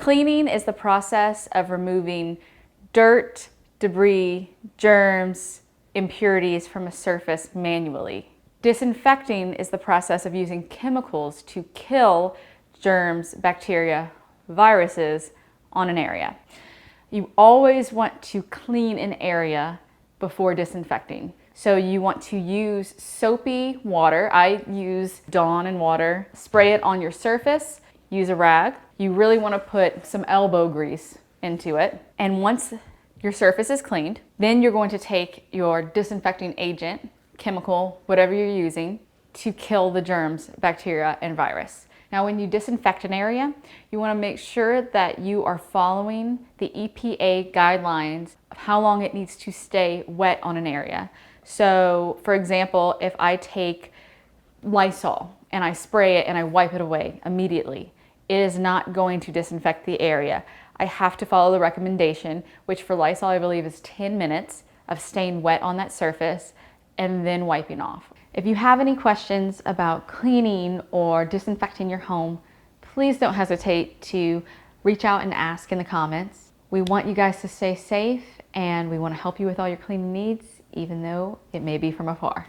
Cleaning is the process of removing dirt, debris, germs, impurities from a surface manually. Disinfecting is the process of using chemicals to kill germs, bacteria, viruses on an area. You always want to clean an area before disinfecting. So you want to use soapy water. I use Dawn and water. Spray it on your surface. Use a rag. You really want to put some elbow grease into it. And once your surface is cleaned, then you're going to take your disinfecting agent, chemical, whatever you're using, to kill the germs, bacteria, and virus. Now, when you disinfect an area, you want to make sure that you are following the EPA guidelines of how long it needs to stay wet on an area. So, for example, if I take Lysol and I spray it and I wipe it away immediately, it is not going to disinfect the area. I have to follow the recommendation, which for Lysol I believe is 10 minutes of staying wet on that surface and then wiping off. If you have any questions about cleaning or disinfecting your home, please don't hesitate to reach out and ask in the comments. We want you guys to stay safe and we want to help you with all your cleaning needs, even though it may be from afar.